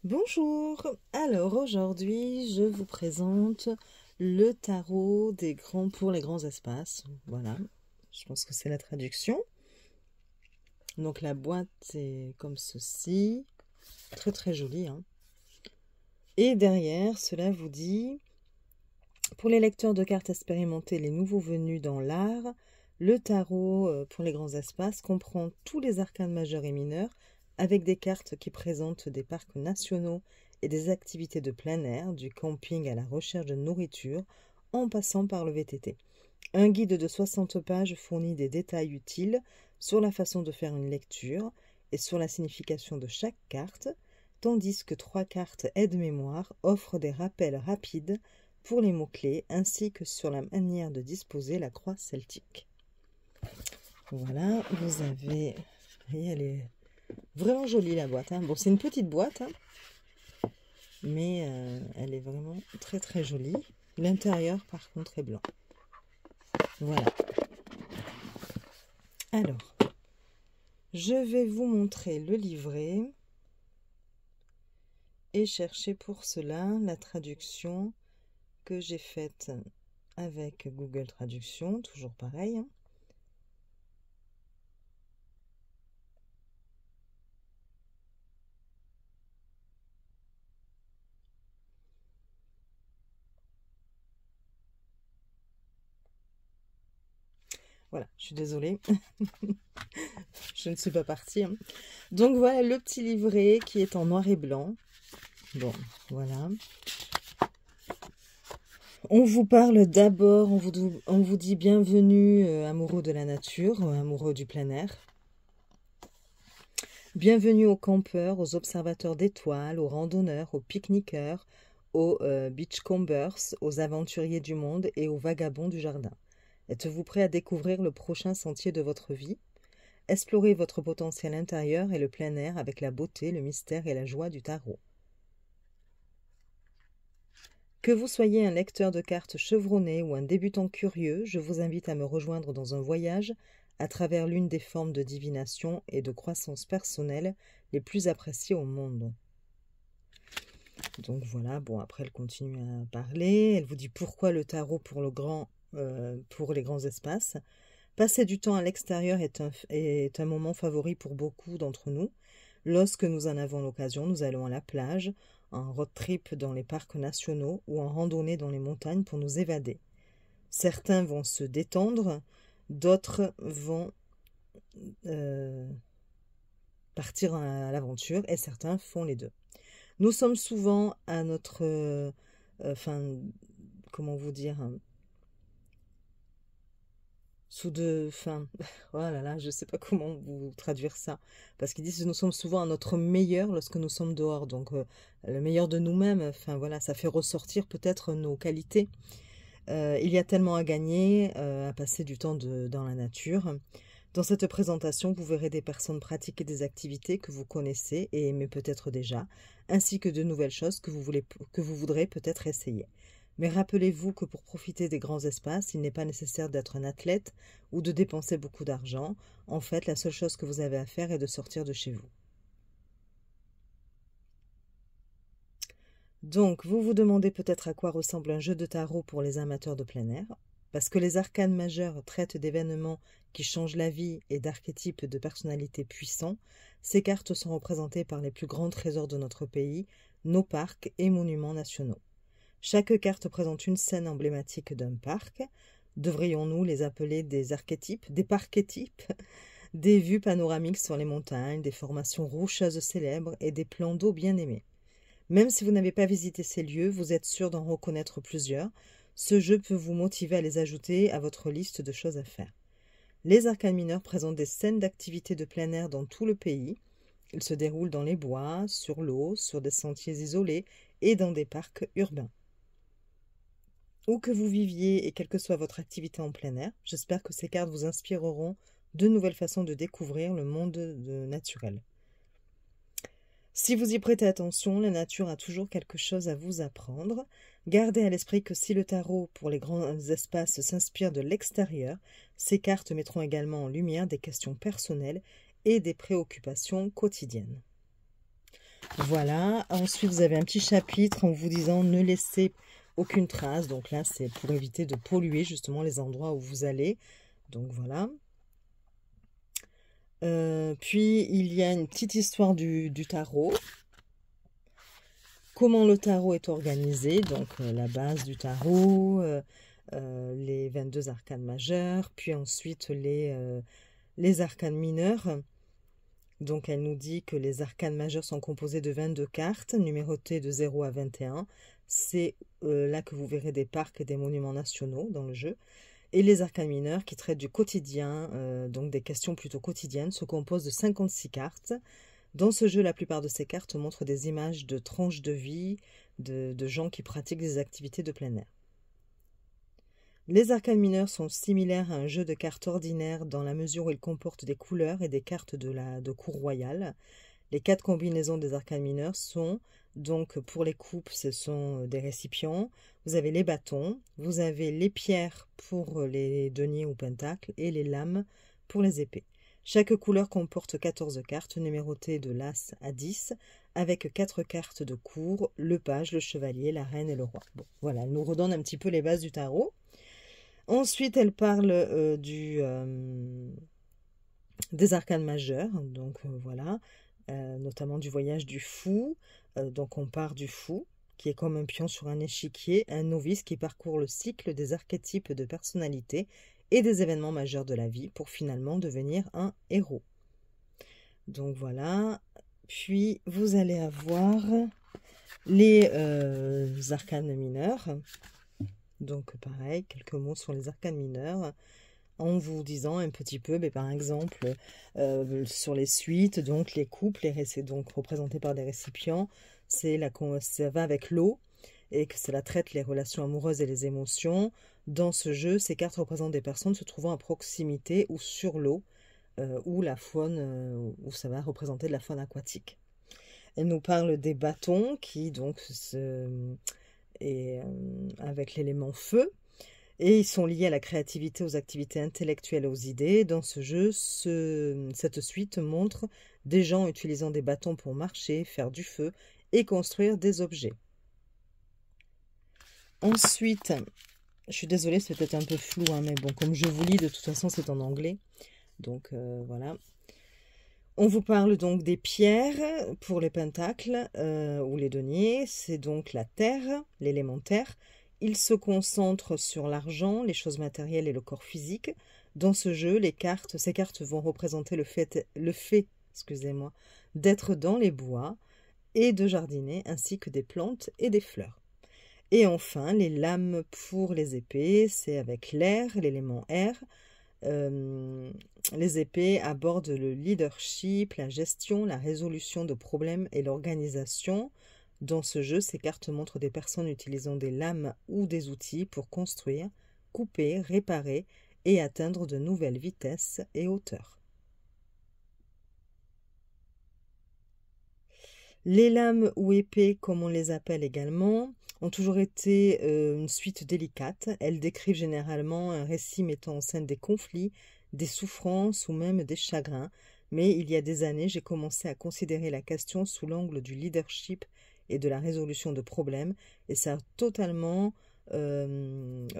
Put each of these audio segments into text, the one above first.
Bonjour, alors aujourd'hui je vous présente le tarot pour les grands espaces. Voilà, je pense que c'est la traduction. Donc la boîte est comme ceci, très très jolie, hein. Et derrière cela vous dit, pour les lecteurs de cartes expérimentés, les nouveaux venus dans l'art, le tarot pour les grands espaces comprend tous les arcanes majeurs et mineurs avec des cartes qui présentent des parcs nationaux et des activités de plein air, du camping à la recherche de nourriture, en passant par le VTT. Un guide de 60 pages fournit des détails utiles sur la façon de faire une lecture et sur la signification de chaque carte, tandis que 3 cartes aide-mémoire offrent des rappels rapides pour les mots-clés ainsi que sur la manière de disposer la croix celtique. Voilà, vous avez... Vous voyez, elle est vraiment jolie la boîte, hein. Bon, c'est une petite boîte, hein, mais elle est vraiment très très jolie. L'intérieur par contre est blanc. Voilà. Alors, je vais vous montrer le livret et chercher pour cela la traduction que j'ai faite avec Google Traduction, toujours pareil, hein. Voilà, je suis désolée, je ne suis pas partie, hein. Donc voilà le petit livret qui est en noir et blanc. Bon, voilà. On vous parle d'abord, on vous dit bienvenue amoureux de la nature, amoureux du plein air. Bienvenue aux campeurs, aux observateurs d'étoiles, aux randonneurs, aux pique-niqueurs, aux beachcombers, aux aventuriers du monde et aux vagabonds du jardin. Êtes-vous prêt à découvrir le prochain sentier de votre vie? Explorez votre potentiel intérieur et le plein air avec la beauté, le mystère et la joie du tarot. Que vous soyez un lecteur de cartes chevronné ou un débutant curieux, je vous invite à me rejoindre dans un voyage à travers l'une des formes de divination et de croissance personnelle les plus appréciées au monde. Donc voilà, bon après elle continue à parler, elle vous dit pourquoi le tarot pour les grands espaces. Passer du temps à l'extérieur est un moment favori pour beaucoup d'entre nous. Lorsque nous en avons l'occasion, nous allons à la plage, en road trip dans les parcs nationaux ou en randonnée dans les montagnes pour nous évader. Certains vont se détendre, d'autres vont partir à l'aventure et certains font les deux. Nous sommes souvent à notre... comment vous dire, oh là là, je ne sais pas comment vous traduire ça, parce qu'ils disent que nous sommes souvent à notre meilleur lorsque nous sommes dehors, donc le meilleur de nous-mêmes, enfin voilà, ça fait ressortir peut-être nos qualités. Il y a tellement à gagner à passer du temps dans la nature. Dans cette présentation, vous verrez des personnes pratiquer des activités que vous connaissez et aimez peut-être déjà, ainsi que de nouvelles choses que vous voudrez peut-être essayer. Mais rappelez-vous que pour profiter des grands espaces, il n'est pas nécessaire d'être un athlète ou de dépenser beaucoup d'argent. En fait, la seule chose que vous avez à faire est de sortir de chez vous. Donc, vous vous demandez peut-être à quoi ressemble un jeu de tarot pour les amateurs de plein air. Parce que les arcanes majeurs traitent d'événements qui changent la vie et d'archétypes de personnalités puissants, ces cartes sont représentées par les plus grands trésors de notre pays, nos parcs et monuments nationaux. Chaque carte présente une scène emblématique d'un parc. Devrions-nous les appeler des archétypes, des parchétypes, des vues panoramiques sur les montagnes, des formations rocheuses célèbres et des plans d'eau bien aimés. Même si vous n'avez pas visité ces lieux, vous êtes sûr d'en reconnaître plusieurs. Ce jeu peut vous motiver à les ajouter à votre liste de choses à faire. Les arcanes mineurs présentent des scènes d'activités de plein air dans tout le pays. Ils se déroulent dans les bois, sur l'eau, sur des sentiers isolés et dans des parcs urbains. Où que vous viviez et quelle que soit votre activité en plein air, j'espère que ces cartes vous inspireront de nouvelles façons de découvrir le monde naturel. Si vous y prêtez attention, la nature a toujours quelque chose à vous apprendre. Gardez à l'esprit que si le tarot pour les grands espaces s'inspire de l'extérieur, ces cartes mettront également en lumière des questions personnelles et des préoccupations quotidiennes. Voilà. Ensuite, vous avez un petit chapitre en vous disant ne laissez aucune trace. Donc là, c'est pour éviter de polluer justement les endroits où vous allez. Donc voilà. Puis, il y a une petite histoire du tarot. Comment le tarot est organisé. Donc, la base du tarot, les 22 arcanes majeures, puis ensuite les arcanes mineurs. Donc, elle nous dit que les arcanes majeures sont composées de 22 cartes, numérotées de 0 à 21. C'est là que vous verrez des parcs et des monuments nationaux dans le jeu. Et les arcanes mineurs qui traitent du quotidien, donc des questions plutôt quotidiennes, se composent de 56 cartes. Dans ce jeu, la plupart de ces cartes montrent des images de tranches de vie, de gens qui pratiquent des activités de plein air. Les arcanes mineurs sont similaires à un jeu de cartes ordinaire dans la mesure où ils comportent des couleurs et des cartes de cour royale. Les 4 combinaisons des arcanes mineurs sont, donc pour les coupes, ce sont des récipients. Vous avez les bâtons, vous avez les pierres pour les deniers ou pentacles et les lames pour les épées. Chaque couleur comporte 14 cartes numérotées de l'As à 10 avec 4 cartes de cour, le page, le chevalier, la reine et le roi. Bon, voilà, elle nous redonne un petit peu les bases du tarot. Ensuite, elle parle des arcanes majeures, donc voilà, notamment du voyage du fou. Donc on part du fou, qui est comme un pion sur un échiquier, un novice qui parcourt le cycle des archétypes de personnalité et des événements majeurs de la vie pour finalement devenir un héros. Donc voilà, puis vous allez avoir les arcanes mineurs. Donc pareil, quelques mots sur les arcanes mineurs, en vous disant un petit peu, mais par exemple, sur les suites, donc les couples, donc représentés par des récipients, ça va avec l'eau, et que cela traite les relations amoureuses et les émotions. Dans ce jeu, ces cartes représentent des personnes se trouvant à proximité ou sur l'eau, ou la faune, où ça va représenter de la faune aquatique. Elle nous parle des bâtons qui donc avec l'élément feu, et ils sont liés à la créativité, aux activités intellectuelles, aux idées. Dans ce jeu, cette suite montre des gens utilisant des bâtons pour marcher, faire du feu et construire des objets. Ensuite, je suis désolée, c'est peut-être un peu flou, hein, mais bon, comme je vous lis, de toute façon, c'est en anglais. Donc, voilà. On vous parle donc des pierres pour les pentacles ou les deniers. C'est donc la terre, l'élément terre. Il se concentre sur l'argent, les choses matérielles et le corps physique. Dans ce jeu, ces cartes vont représenter le fait d'être dans les bois et de jardiner, ainsi que des plantes et des fleurs. Et enfin, les lames pour les épées, c'est avec l'air, l'élément air. Les épées abordent le leadership, la gestion, la résolution de problèmes et l'organisation. Dans ce jeu, ces cartes montrent des personnes utilisant des lames ou des outils pour construire, couper, réparer et atteindre de nouvelles vitesses et hauteurs. Les lames ou épées, comme on les appelle également, ont toujours été une suite délicate. Elles décrivent généralement un récit mettant en scène des conflits, des souffrances ou même des chagrins. Mais il y a des années, j'ai commencé à considérer la question sous l'angle du leadership et de la résolution de problèmes, et ça a totalement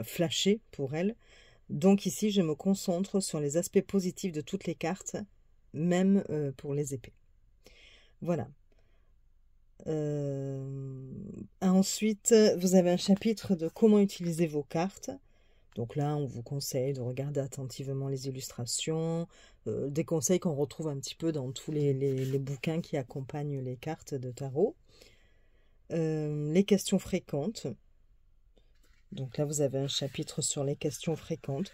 flashé pour elles. Donc ici, je me concentre sur les aspects positifs de toutes les cartes, même pour les épées. Voilà. Ensuite, vous avez un chapitre de comment utiliser vos cartes. Donc là, on vous conseille de regarder attentivement les illustrations, des conseils qu'on retrouve un petit peu dans tous les bouquins qui accompagnent les cartes de tarot. Les questions fréquentes. Donc là, vous avez un chapitre sur les questions fréquentes.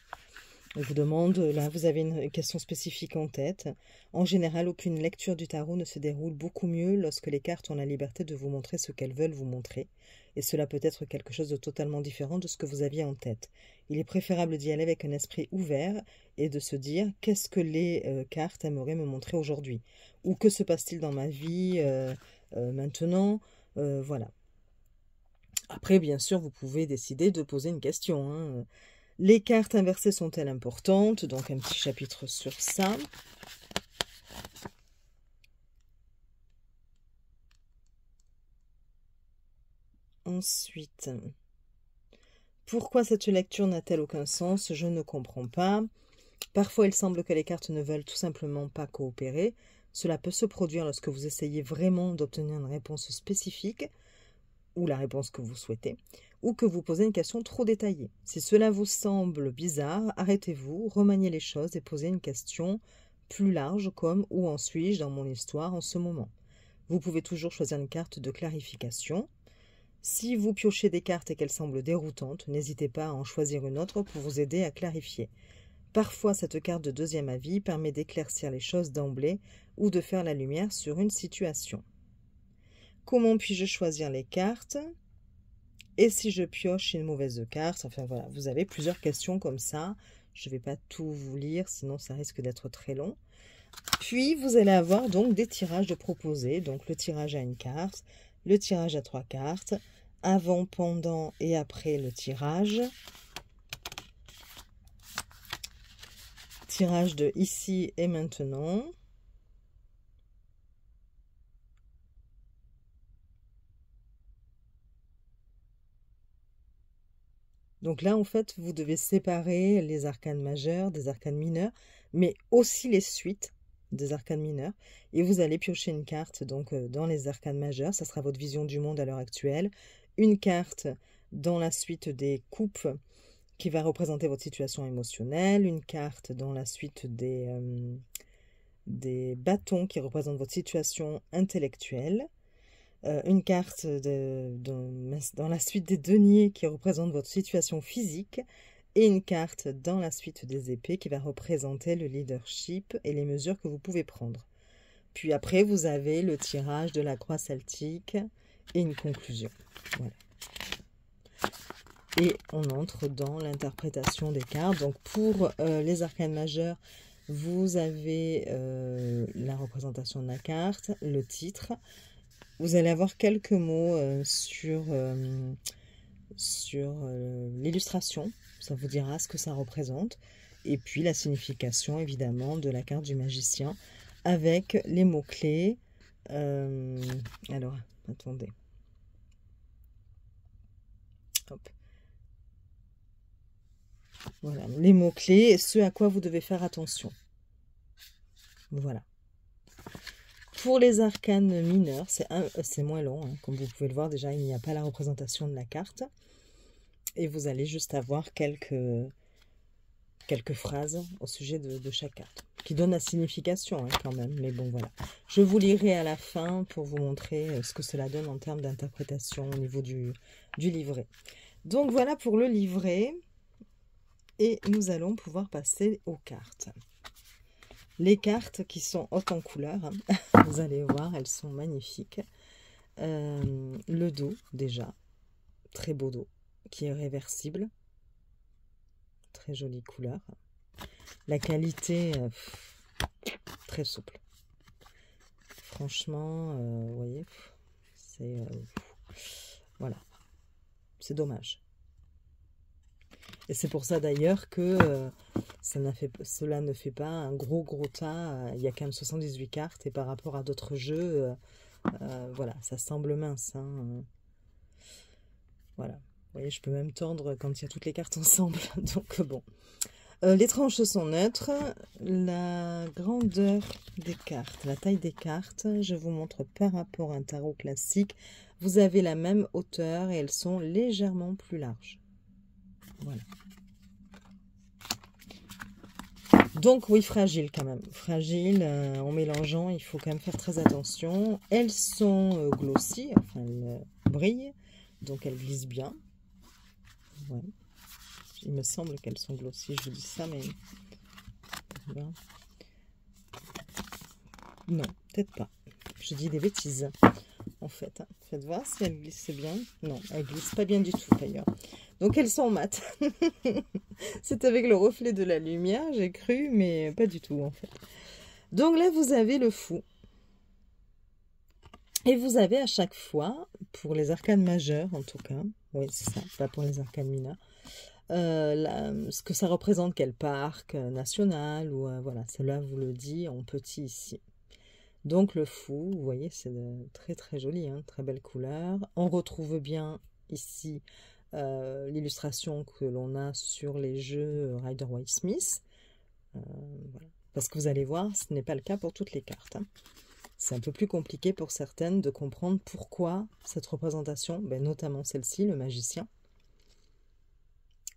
On vous demande, là, vous avez une question spécifique en tête. En général, aucune lecture du tarot ne se déroule beaucoup mieux lorsque les cartes ont la liberté de vous montrer ce qu'elles veulent vous montrer. Et cela peut être quelque chose de totalement différent de ce que vous aviez en tête. Il est préférable d'y aller avec un esprit ouvert et de se dire qu'est-ce que les cartes aimeraient me montrer aujourd'hui, ou que se passe-t-il dans ma vie maintenant, voilà. Après, bien sûr, vous pouvez décider de poser une question, hein. Les cartes inversées sont-elles importantes? Donc un petit chapitre sur ça. Ensuite, pourquoi cette lecture n'a-t-elle aucun sens? Je ne comprends pas. Parfois, il semble que les cartes ne veulent tout simplement pas coopérer. Cela peut se produire lorsque vous essayez vraiment d'obtenir une réponse spécifique, ou la réponse que vous souhaitez, ou que vous posez une question trop détaillée. Si cela vous semble bizarre, arrêtez-vous, remaniez les choses et posez une question plus large comme « Où en suis-je dans mon histoire en ce moment ?» Vous pouvez toujours choisir une carte de clarification. Si vous piochez des cartes et qu'elles semblent déroutantes, n'hésitez pas à en choisir une autre pour vous aider à clarifier. Parfois, cette carte de deuxième avis permet d'éclaircir les choses d'emblée ou de faire la lumière sur une situation. Comment puis-je choisir les cartes? Et si je pioche une mauvaise carte? Enfin voilà, vous avez plusieurs questions comme ça. Je ne vais pas tout vous lire, sinon ça risque d'être très long. Puis, vous allez avoir donc des tirages de proposés. Donc, le tirage à une carte, le tirage à 3 cartes, avant, pendant et après le tirage. Tirage de ici et maintenant. Donc là, en fait, vous devez séparer les arcanes majeures des arcanes mineures, mais aussi les suites des arcanes mineures. Et vous allez piocher une carte donc dans les arcanes majeures. Ça sera votre vision du monde à l'heure actuelle. Une carte dans la suite des coupes qui va représenter votre situation émotionnelle. Une carte dans la suite des bâtons qui représentent votre situation intellectuelle. Une carte dans la suite des deniers qui représente votre situation physique et une carte dans la suite des épées qui va représenter le leadership et les mesures que vous pouvez prendre. Puis après, vous avez le tirage de la croix celtique et une conclusion. Voilà. Et on entre dans l'interprétation des cartes. Donc pour les arcanes majeures, vous avez la représentation de la carte, le titre. Vous allez avoir quelques mots sur l'illustration. Ça vous dira ce que ça représente. Et puis la signification, évidemment, de la carte du magicien avec les mots-clés. Alors, attendez. Hop. Voilà, les mots-clés et ce à quoi vous devez faire attention. Voilà. Pour les arcanes mineures, c'est moins long. Hein. Comme vous pouvez le voir, déjà, il n'y a pas la représentation de la carte. Et vous allez juste avoir quelques phrases au sujet de chaque carte, qui donnent la signification hein, quand même. Mais bon, voilà. Je vous lirai à la fin pour vous montrer ce que cela donne en termes d'interprétation au niveau du livret. Donc, voilà pour le livret. Et nous allons pouvoir passer aux cartes. Les cartes qui sont hautes en couleur, hein, vous allez voir, elles sont magnifiques. Le dos, déjà, très beau dos, qui est réversible. Très jolie couleur. La qualité, très souple. Franchement, vous voyez, c'est... voilà, c'est dommage. Et c'est pour ça d'ailleurs que cela ne fait pas un gros tas. Il y a quand même 78 cartes et par rapport à d'autres jeux, voilà, ça semble mince. Hein. Voilà, vous voyez, je peux même tendre quand il y a toutes les cartes ensemble. Donc bon. Les tranches sont neutres. La grandeur des cartes, la taille des cartes, je vous montre par rapport à un tarot classique. Vous avez la même hauteur et elles sont légèrement plus larges. Voilà. Donc oui, fragile quand même. Fragile, en mélangeant, il faut quand même faire très attention. Elles sont glossy, enfin elles brillent, donc elles glissent bien. Ouais. Il me semble qu'elles sont glossy, je vous dis ça, mais... Voilà. Non, peut-être pas. Je dis des bêtises, en fait. Hein. Faites voir si elles glissent bien. Non, elles glissent pas bien du tout, d'ailleurs. Donc, elles sont mates. C'est avec le reflet de la lumière, j'ai cru, mais pas du tout, en fait. Donc là, vous avez le fou. Et vous avez à chaque fois, pour les arcanes majeures, en tout cas, oui, c'est ça, pas pour les arcanes mineures, ce que ça représente, quel parc national, ou voilà, cela vous le dit en petit ici. Donc le fou, vous voyez, c'est très très joli, hein, très belle couleur. On retrouve bien ici l'illustration que l'on a sur les jeux Rider-Waite-Smith. Voilà. Parce que vous allez voir, ce n'est pas le cas pour toutes les cartes. Hein. C'est un peu plus compliqué pour certaines de comprendre pourquoi cette représentation, notamment celle-ci, le magicien.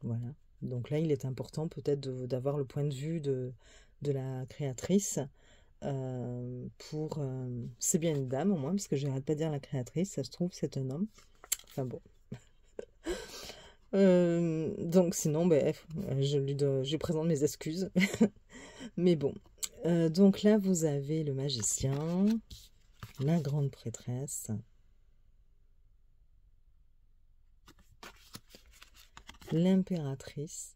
Voilà. Donc là, il est important peut-être d'avoir le point de vue de la créatrice. C'est bien une dame au moins, parce que je n'arrête pas de dire la créatrice, ça se trouve c'est un homme. Enfin bon. Donc sinon, je lui présente mes excuses. Mais bon. Donc là, vous avez le magicien, la grande prêtresse, l'impératrice,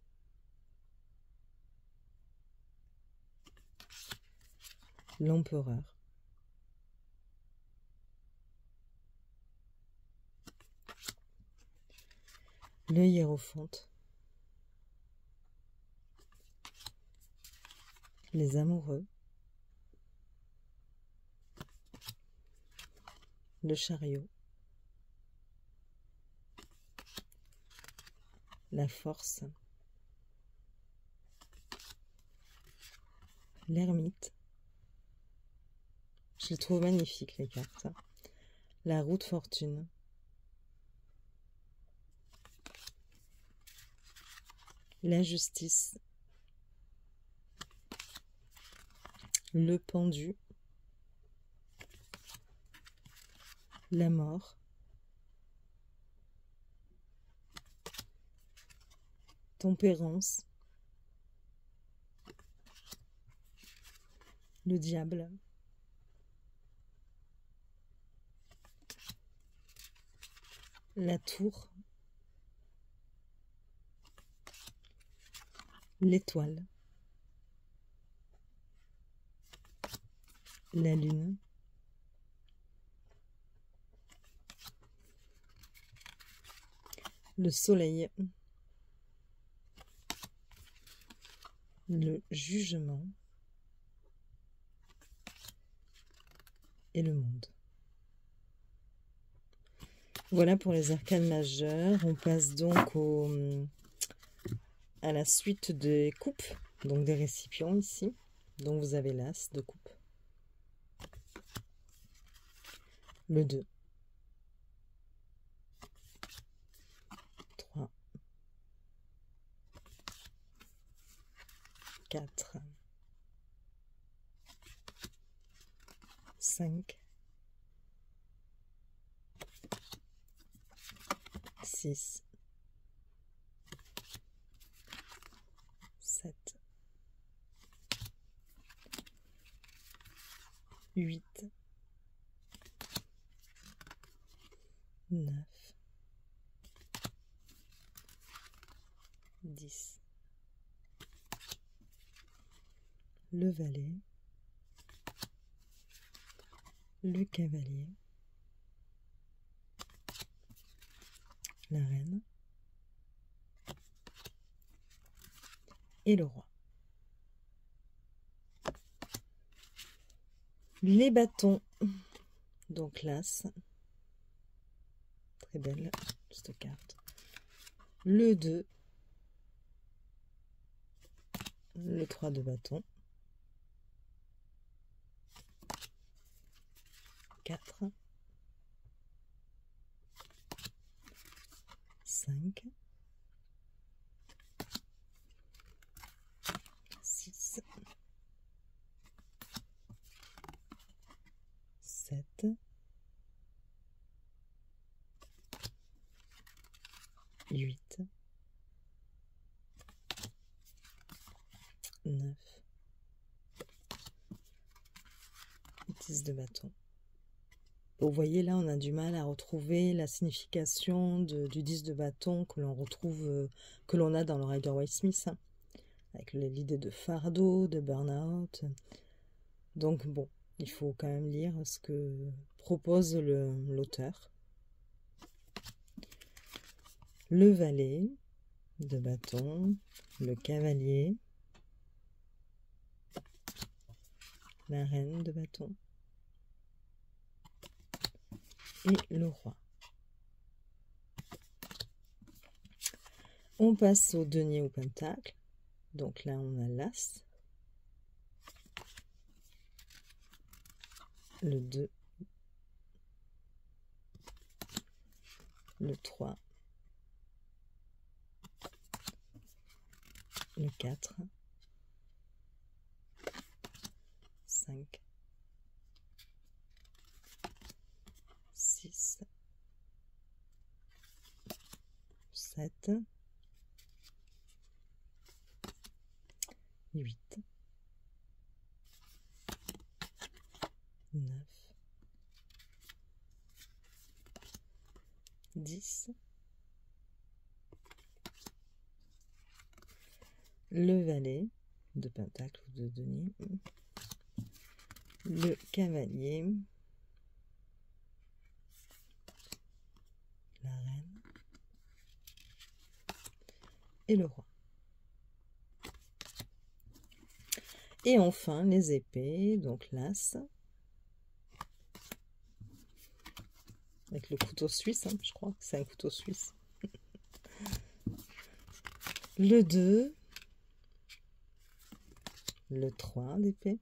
l'empereur, le hiérophante, les amoureux, le chariot, la force, l'ermite. Je les trouve magnifiques les cartes. La roue de fortune, la justice, le pendu, la mort, tempérance, le diable, la tour, l'étoile, la lune, le soleil, le jugement et le monde. Voilà pour les arcanes majeures. On passe donc à la suite des coupes, donc des récipients ici. Donc vous avez l'as de coupe, le 2, 3, 4, 5, 6, 7, 8, 9, 10, le valet, le cavalier, la reine et le roi. Les bâtons, donc l'as, très belle cette carte, le 2, le 3 de bâton, 4, 5, 6, 7, 8, 9, 10 de bâton. Vous voyez là, on a du mal à retrouver la signification du 10 de bâton que l'on retrouve, que l'on a dans le Rider-Waite-Smith, hein, avec l'idée de fardeau, de burn-out. Donc bon, il faut quand même lire ce que propose l'auteur. Le valet de bâton, le cavalier, la reine de bâton et le roi. On passe au denier ou pentacle. Donc là, on a l'As, le 2, le 3, le 4, 5, 6, 7, 8, 9, 10, le valet de pentacle ou de denier, le cavalier, la reine et le roi. Et enfin, les épées, donc l'As, avec le couteau suisse, hein, je crois que c'est un couteau suisse. Le 2, le 3 d'épée,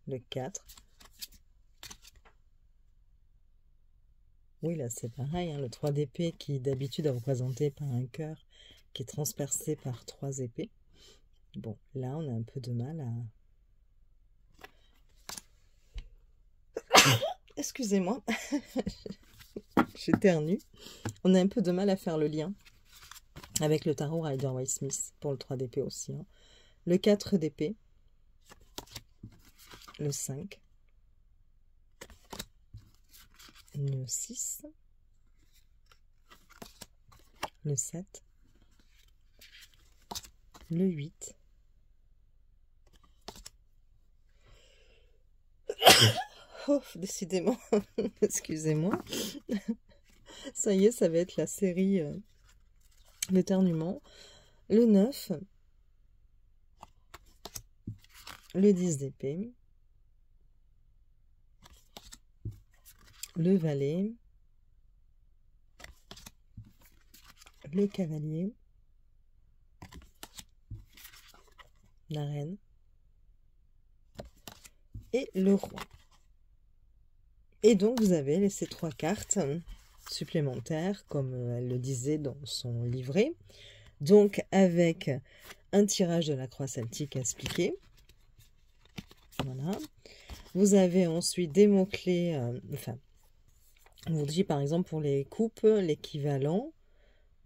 le 4. Oui, là c'est pareil, hein, le 3 d'épée qui d'habitude est représenté par un cœur qui est transpercé par 3 épées. Bon, là on a un peu de mal à... Excusez-moi, j'éternue. On a un peu de mal à faire le lien avec le tarot Rider-Waite-Smith pour le 3 d'épée aussi. Hein. Le 4 d'épée, le 5, le 6, le 7, le 8, oh, décidément, excusez-moi, ça y est, ça va être la série l'éternuement, le 9, le 10 d'épée, le valet, le cavalier, la reine et le roi. Et donc vous avez ces 3 cartes supplémentaires, comme elle le disait dans son livret, donc avec un tirage de la croix celtique expliqué. Voilà. Vous avez ensuite des mots-clés, enfin, on vous dit par exemple pour les coupes, l'équivalent.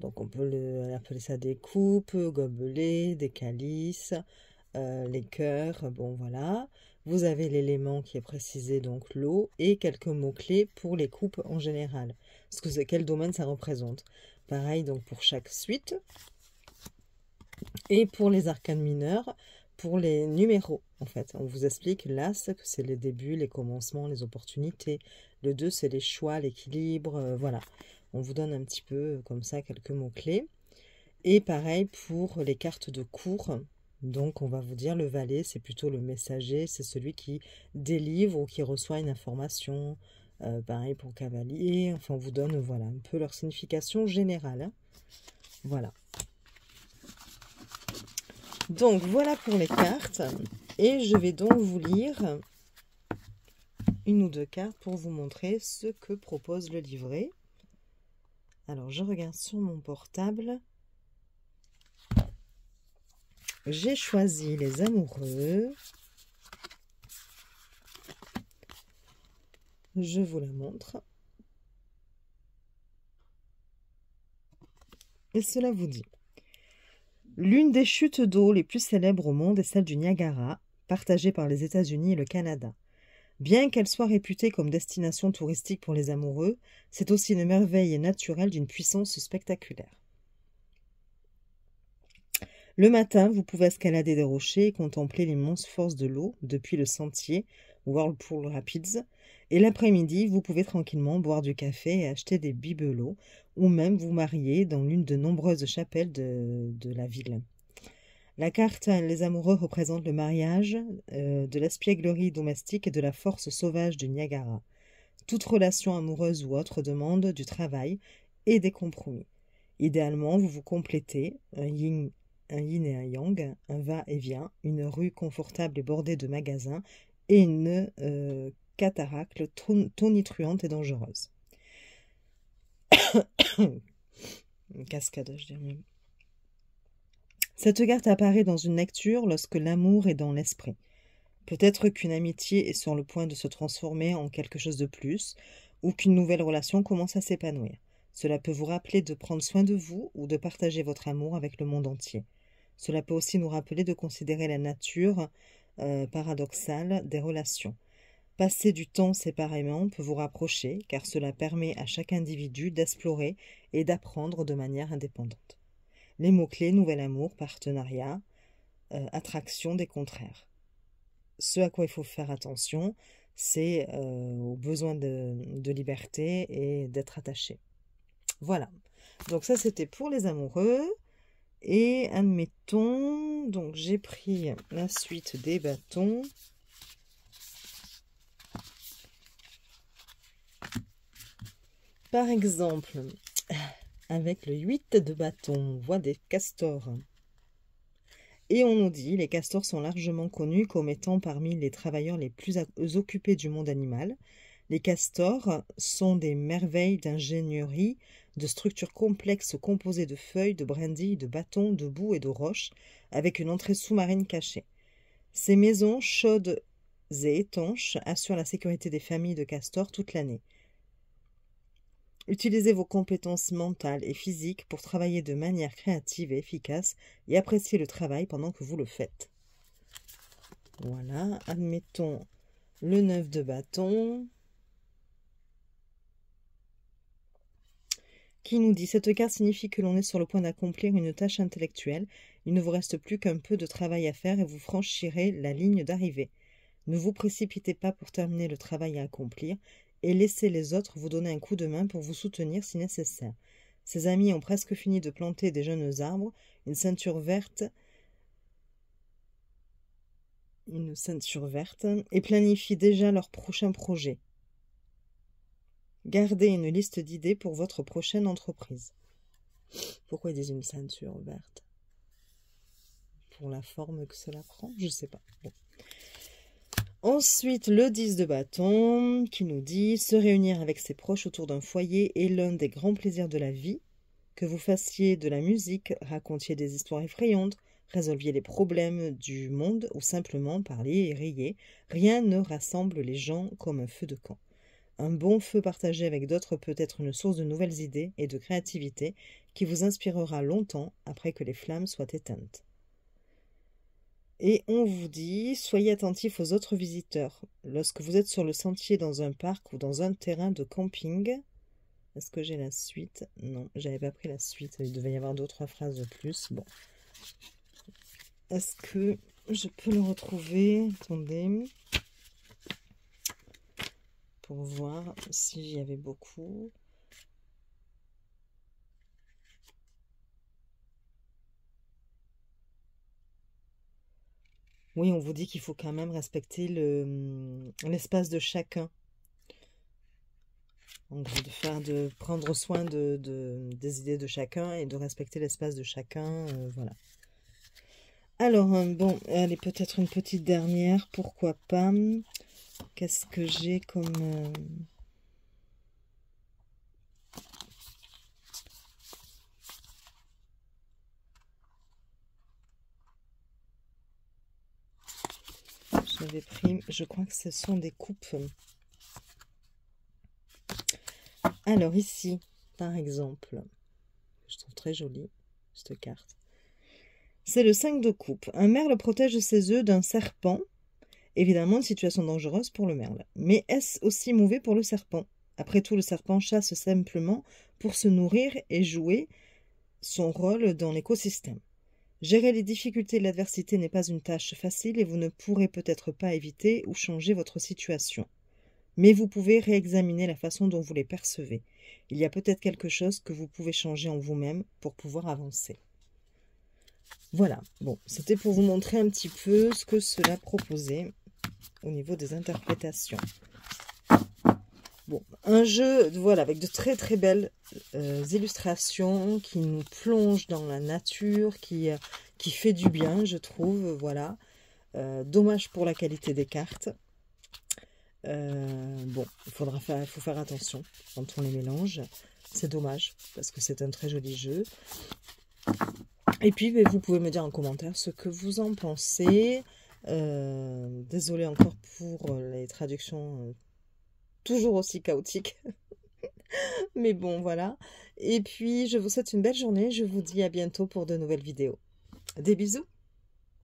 Donc on peut appeler ça des coupes, gobelets, des calices, les cœurs, bon voilà. Vous avez l'élément qui est précisé, donc l'eau, et quelques mots-clés pour les coupes en général. Quel domaine ça représente. Pareil donc pour chaque suite. Et pour les arcanes mineurs, pour les numéros, en fait. On vous explique l'As, que c'est les débuts, les commencements, les opportunités. Le 2, c'est les choix, l'équilibre, voilà. On vous donne un petit peu comme ça quelques mots-clés. Et pareil pour les cartes de cours. Donc, on va vous dire le valet, c'est plutôt le messager, c'est celui qui délivre ou qui reçoit une information. Pareil pour cavalier. Enfin, on vous donne, voilà, un peu leur signification générale. Hein. Voilà. Donc, voilà pour les cartes. Et je vais donc vous lire une ou deux cartes pour vous montrer ce que propose le livret. Alors, je regarde sur mon portable. J'ai choisi les amoureux. Je vous la montre. Et cela vous dit. L'une des chutes d'eau les plus célèbres au monde est celle du Niagara, partagée par les États-Unis et le Canada. Bien qu'elle soit réputée comme destination touristique pour les amoureux, c'est aussi une merveille naturelle d'une puissance spectaculaire. Le matin, vous pouvez escalader des rochers et contempler l'immense force de l'eau depuis le sentier Whirlpool Rapids. Et l'après-midi, vous pouvez tranquillement boire du café et acheter des bibelots ou même vous marier dans l'une de nombreuses chapelles de la ville. La carte Les amoureux représente le mariage, de l'espièglerie domestique et de la force sauvage du Niagara. Toute relation amoureuse ou autre demande du travail et des compromis. Idéalement, vous vous complétez, un yin et un yang, un va-et-vient, une rue confortable et bordée de magasins et une cataracte tonitruante et dangereuse. Une cascade, je dirais même. Cette carte apparaît dans une lecture lorsque l'amour est dans l'esprit. Peut-être qu'une amitié est sur le point de se transformer en quelque chose de plus, ou qu'une nouvelle relation commence à s'épanouir. Cela peut vous rappeler de prendre soin de vous ou de partager votre amour avec le monde entier. Cela peut aussi nous rappeler de considérer la nature paradoxale des relations. Passer du temps séparément peut vous rapprocher, car cela permet à chaque individu d'explorer et d'apprendre de manière indépendante. Les mots-clés: nouvel amour, partenariat, attraction des contraires. Ce à quoi il faut faire attention, c'est au besoin de liberté et d'être attaché. Voilà. Donc ça, c'était pour les amoureux. Et admettons, donc j'ai pris la suite des bâtons. Par exemple, avec le 8 de bâton, on voit des castors. Et on nous dit, les castors sont largement connus comme étant parmi les travailleurs les plus occupés du monde animal. Les castors sont des merveilles d'ingénierie, de structures complexes composées de feuilles, de brindilles, de bâtons, de boue et de roches, avec une entrée sous-marine cachée. Ces maisons chaudes et étanches assurent la sécurité des familles de castors toute l'année. Utilisez vos compétences mentales et physiques pour travailler de manière créative et efficace et appréciez le travail pendant que vous le faites. Voilà, admettons le 9 de bâton qui nous dit: cette carte signifie que l'on est sur le point d'accomplir une tâche intellectuelle. Il ne vous reste plus qu'un peu de travail à faire et vous franchirez la ligne d'arrivée. Ne vous précipitez pas pour terminer le travail à accomplir et laissez les autres vous donner un coup de main pour vous soutenir si nécessaire. Ses amis ont presque fini de planter des jeunes arbres, une ceinture verte, et planifient déjà leur prochain projet. Gardez une liste d'idées pour votre prochaine entreprise. Pourquoi ils disent une ceinture verte? Pour la forme que cela prend? Je ne sais pas. Bon. Ensuite, le 10 de bâton qui nous dit: se réunir avec ses proches autour d'un foyer est l'un des grands plaisirs de la vie. Que vous fassiez de la musique, racontiez des histoires effrayantes, résolviez les problèmes du monde ou simplement parliez et riez, rien ne rassemble les gens comme un feu de camp. Un bon feu partagé avec d'autres peut être une source de nouvelles idées et de créativité qui vous inspirera longtemps après que les flammes soient éteintes. Et on vous dit: soyez attentifs aux autres visiteurs. Lorsque vous êtes sur le sentier dans un parc ou dans un terrain de camping... Est-ce que j'ai la suite? Non, j'avais pas pris la suite. Il devait y avoir 2 ou 3 phrases de plus. Bon. Est-ce que je peux le retrouver? Attendez. Pour voir s'il y avait beaucoup. Oui, on vous dit qu'il faut quand même respecter l'espace de chacun. En gros, de prendre soin des idées de chacun et de respecter l'espace de chacun. Voilà. Alors, bon, allez, peut-être une petite dernière, pourquoi pas. Qu'est-ce que j'ai comme... J'avais pris, je crois que ce sont des coupes. Alors ici, par exemple, je trouve très jolie cette carte. C'est le 5 de coupe. Un merle protège ses œufs d'un serpent. Évidemment, une situation dangereuse pour le merle. Mais est-ce aussi mauvais pour le serpent? Après tout, le serpent chasse simplement pour se nourrir et jouer son rôle dans l'écosystème. Gérer les difficultés et l'adversité n'est pas une tâche facile et vous ne pourrez peut-être pas éviter ou changer votre situation. Mais vous pouvez réexaminer la façon dont vous les percevez. Il y a peut-être quelque chose que vous pouvez changer en vous-même pour pouvoir avancer. Voilà, bon, c'était pour vous montrer un petit peu ce que cela proposait au niveau des interprétations. Bon, Un jeu, voilà, avec de très très belles illustrations qui nous plongent dans la nature, qui fait du bien, je trouve, voilà. Dommage pour la qualité des cartes. Bon, faut faire attention quand on les mélange. C'est dommage, parce que c'est un très joli jeu. Et puis, vous pouvez me dire en commentaire ce que vous en pensez. Désolée encore pour les traductions toujours aussi chaotiques. Mais bon, voilà. Et puis, je vous souhaite une belle journée. Je vous dis à bientôt pour de nouvelles vidéos. Des bisous!